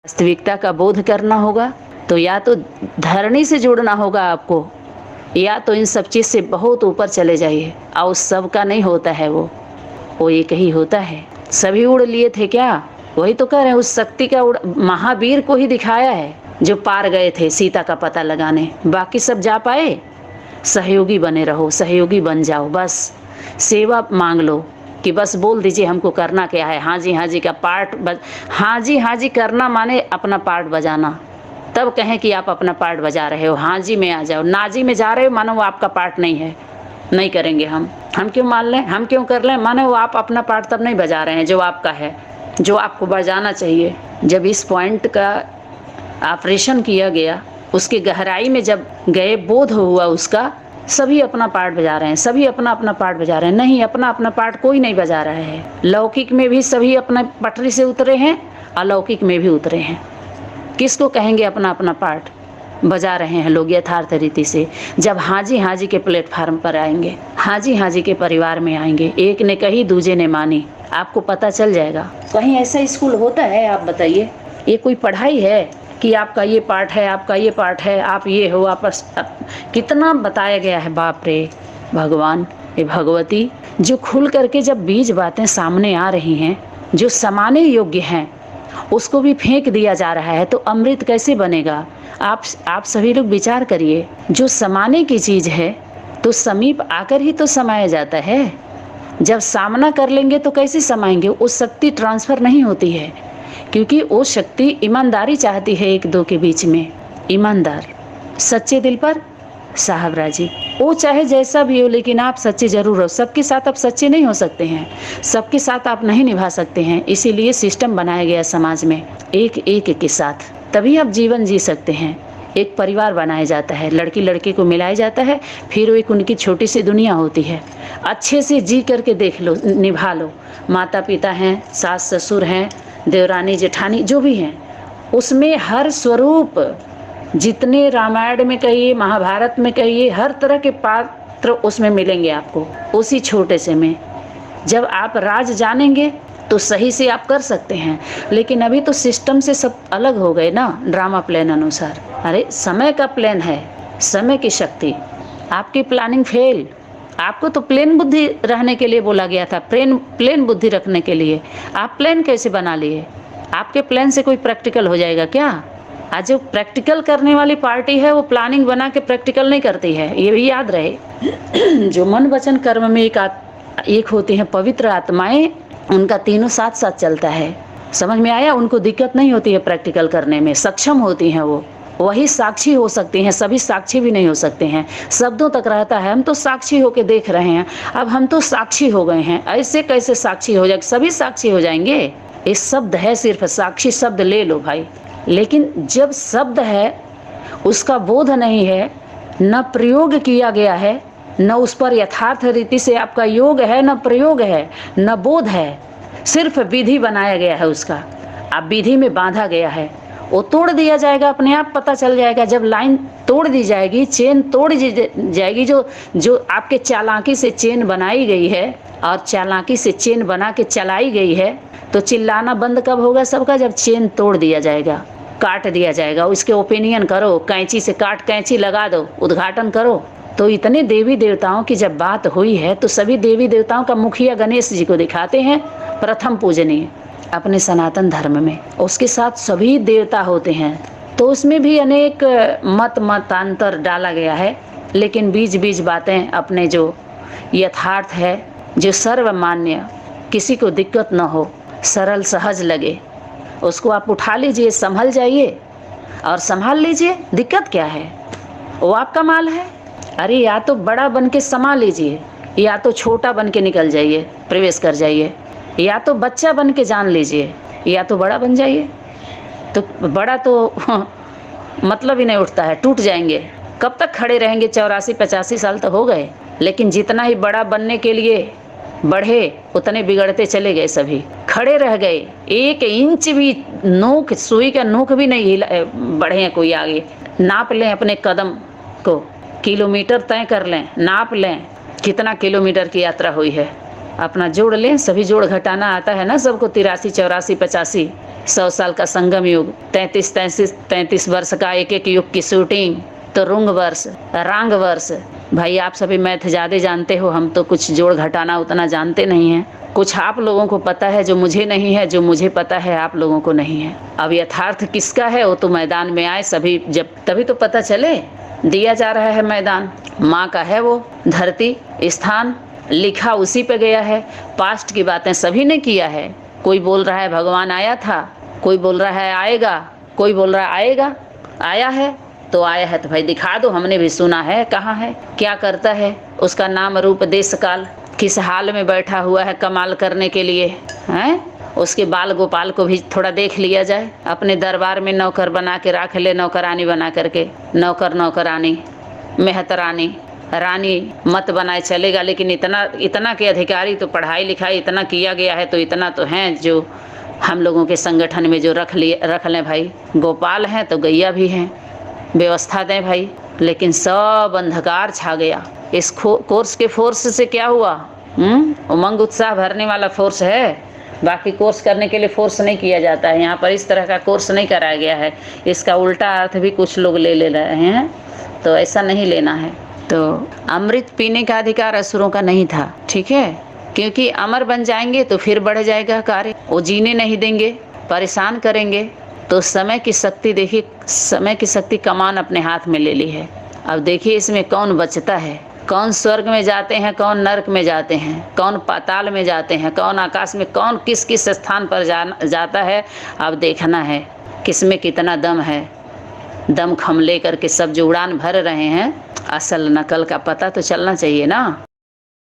वास्तविकता का बोध करना होगा, तो या तो धरनी से जुड़ना होगा आपको, या तो इन सब चीज़ से बहुत ऊपर चले जाइए। और सबका नहीं होता है वो एक ही होता है। सभी उड़ लिए थे क्या? वही तो कह रहे हैं, उस शक्ति का महावीर को ही दिखाया है जो पार गए थे सीता का पता लगाने। बाकी सब जा पाए? सहयोगी बने रहो, सहयोगी बन जाओ। बस सेवा मांग लो कि बस बोल दीजिए हमको करना क्या है। हाँ जी का पार्ट हाँ जी करना माने अपना पार्ट बजाना। तब कहें कि आप अपना पार्ट बजा रहे हो। हाँ जी में आ जाओ, ना जी में जा रहे हो मानो वो आपका पार्ट नहीं है, नहीं करेंगे हम क्यों मान लें, हम क्यों कर लें, मानो वो आप अपना पार्ट तब नहीं बजा रहे हैं जो आपका है, जो आपको बजाना चाहिए। जब इस पॉइंट का ऑपरेशन किया गया, उसकी गहराई में जब गए, बोध हुआ उसका, सभी अपना पार्ट बजा रहे हैं, सभी अपना अपना पार्ट बजा रहे हैं। नहीं, अपना अपना पार्ट कोई नहीं बजा रहा है। लौकिक में भी सभी अपना पटरी से उतरे हैं, अलौकिक में भी उतरे हैं। किसको कहेंगे अपना अपना पार्ट बजा रहे हैं लोग यथार्थ रीति से? जब हाँ जी के प्लेटफार्म पर आएंगे, हाँ जी के परिवार में आएंगे, एक ने कही दूजे ने मानी, आपको पता चल जाएगा। कहीं ऐसा स्कूल होता है? आप बताइए, ये कोई पढ़ाई है कि आपका ये पार्ट है, आपका ये पार्ट है, आप ये हो, आपस कितना बताया गया है। बाप रे भगवान, ये भगवती, जो खुल करके जब बीज बातें सामने आ रही हैं, जो समाने योग्य हैं, उसको भी फेंक दिया जा रहा है, तो अमृत कैसे बनेगा? आप सभी लोग विचार करिए। जो समाने की चीज है तो समीप आकर ही तो समाया जाता है। जब सामना कर लेंगे तो कैसे समाएंगे? वो शक्ति ट्रांसफर नहीं होती है, क्योंकि वो शक्ति ईमानदारी चाहती है एक दो के बीच में। ईमानदार, सच्चे दिल पर साहब राजी। वो चाहे जैसा भी हो, लेकिन आप सच्चे जरूर हो। सबके साथ आप सच्चे नहीं हो सकते हैं, सबके साथ आप नहीं निभा सकते हैं। इसीलिए सिस्टम बनाया गया समाज में, एक एक के साथ, तभी आप जीवन जी सकते हैं। एक परिवार बनाया जाता है, लड़की लड़के को मिलाया जाता है, फिर वो एक उनकी छोटी सी दुनिया होती है। अच्छे से जी करके देख लो, निभा लो। माता पिता हैं, सास ससुर हैं, देवरानी जेठानी जो भी हैं, उसमें हर स्वरूप, जितने रामायण में कहिए, महाभारत में कहिए, हर तरह के पात्र उसमें मिलेंगे आपको, उसी छोटे से में। जब आप राज जानेंगे तो सही से आप कर सकते हैं। लेकिन अभी तो सिस्टम से सब अलग हो गए ना, ड्रामा प्लान अनुसार। अरे समय का प्लान है, समय की शक्ति, आपकी प्लानिंग फेल। आपको तो प्लेन बुद्धि रहने के लिए बोला गया था, प्लेन बुद्धि रखने के लिए। आप प्लान कैसे बना लिए? आपके प्लान से कोई प्रैक्टिकल हो जाएगा क्या? आज जो प्रैक्टिकल करने वाली पार्टी है वो प्लानिंग बना के प्रैक्टिकल नहीं करती है, ये भी याद रहे। जो मन वचन कर्म में एक होती हैं पवित्र आत्माएं, उनका तीनों साथ साथ चलता है। समझ में आया? उनको दिक्कत नहीं होती है प्रैक्टिकल करने में, सक्षम होती हैं वो। वही साक्षी हो सकती हैं, सभी साक्षी भी नहीं हो सकते हैं। शब्दों तक रहता है, हम तो साक्षी होके देख रहे हैं, अब हम तो साक्षी हो गए हैं। ऐसे कैसे साक्षी हो जाए? सभी साक्षी हो जाएंगे। ये शब्द है, सिर्फ साक्षी शब्द ले लो भाई। लेकिन जब शब्द है, उसका बोध नहीं है, न प्रयोग किया गया है, न उस पर यथार्थ रीति से आपका योग है, न प्रयोग है, न बोध है, सिर्फ विधि बनाया गया है उसका। अब विधि में बांधा गया है, वो तोड़ दिया जाएगा, अपने आप पता चल जाएगा। जब लाइन तोड़ दी जाएगी, चेन तोड़ दी जाएगी, जो आपके चालाकी से चेन बनाई गई है और चालाकी से चेन बना के चलाई गई है, तो चिल्लाना बंद कब होगा सबका? जब चेन तोड़ दिया जाएगा, काट दिया जाएगा। उसके ओपिनियन करो, कैंची से काट, कैंची लगा दो, उद्घाटन करो। तो इतने देवी देवताओं की जब बात हुई है, तो सभी देवी देवताओं का मुखिया गणेश जी को दिखाते हैं प्रथम पूजनीय अपने सनातन धर्म में। उसके साथ सभी देवता होते हैं, तो उसमें भी अनेक मतांतर डाला गया है। लेकिन बीज बीज बातें अपने जो यथार्थ है, जो सर्वमान्य, किसी को दिक्कत न हो, सरल सहज लगे, उसको आप उठा लीजिए, संभल जाइए और संभाल लीजिए। दिक्कत क्या है? वो आपका माल है। अरे या तो बड़ा बन के समा लीजिए, या तो छोटा बन के निकल जाइए, प्रवेश कर जाइए, या तो बच्चा बन के जान लीजिए, या तो बड़ा बन जाइए। तो बड़ा तो मतलब ही नहीं उठता है, टूट जाएंगे। कब तक खड़े रहेंगे? 84-85 साल तो हो गए। लेकिन जितना ही बड़ा बनने के लिए बढ़े, उतने बिगड़ते चले गए। सभी खड़े रह गए, 1 इंच भी नोक, सुई का नोक भी नहीं हिला, बढ़े कोई आगे। नाप लें अपने कदम को, किलोमीटर तय कर लें, नाप लें कितना किलोमीटर की यात्रा हुई है। अपना जोड़ लें, सभी जोड़ घटाना आता है ना सबको, 83, 84, 85, 100 साल का संगम युग, 33 वर्ष का एक एक युग की शूटिंग, तो रुंग वर्ष, रांग वर्ष। भाई आप सभी मैथ ज़्यादा जानते हो, हम तो कुछ जोड़ घटाना उतना जानते नहीं हैं। कुछ आप लोगों को पता है जो मुझे नहीं है, जो मुझे पता है आप लोगों को नहीं है। अब यथार्थ किसका है वो तो मैदान में आए सभी, जब तभी तो पता चले। दिया जा रहा है मैदान, माँ का है वो, धरती स्थान लिखा उसी पे गया है। पास्ट की बातें सभी ने किया है। कोई बोल रहा है भगवान आया था, कोई बोल रहा है आएगा, कोई बोल रहा है आएगा। आया है तो आया है तो भाई दिखा दो, हमने भी सुना है, कहाँ है, क्या करता है, उसका नाम रूप देश काल, किस हाल में बैठा हुआ है कमाल करने के लिए, हैं? उसके बाल गोपाल को भी थोड़ा देख लिया जाए। अपने दरबार में नौकर बना के रख ले, नौकरानी बना करके, नौकर नौकरानी, मेहतरानी, रानी मत बनाए चलेगा, लेकिन इतना के अधिकारी तो पढ़ाई लिखाई इतना किया गया है, तो इतना तो हैं जो हम लोगों के संगठन में जो रख लें भाई। गोपाल हैं तो गैया भी हैं, व्यवस्था दें भाई। लेकिन सब अंधकार छा गया। इस कोर्स के फोर्स से क्या हुआ? उमंग उत्साह भरने वाला फोर्स है, बाकी कोर्स करने के लिए फोर्स नहीं किया जाता है। यहाँ पर इस तरह का कोर्स नहीं कराया गया है। इसका उल्टा अर्थ भी कुछ लोग ले रहे हैं, तो ऐसा नहीं लेना है। तो अमृत पीने का अधिकार असुरों का नहीं था, ठीक है, क्योंकि अमर बन जाएंगे तो फिर बढ़ जाएगा कार्य। वो जीने नहीं देंगे, परेशान करेंगे। तो समय की शक्ति देखिए, समय की शक्ति कमान अपने हाथ में ले ली है। अब देखिए इसमें कौन बचता है, कौन स्वर्ग में जाते हैं, कौन नरक में जाते हैं, कौन पाताल में जाते हैं, कौन आकाश में, कौन किस किस स्थान पर जाता है। अब देखना है किसमें कितना दम है। दम खम ले करके सब जो उड़ान भर रहे हैं, असल नकल का पता तो चलना चाहिए ना।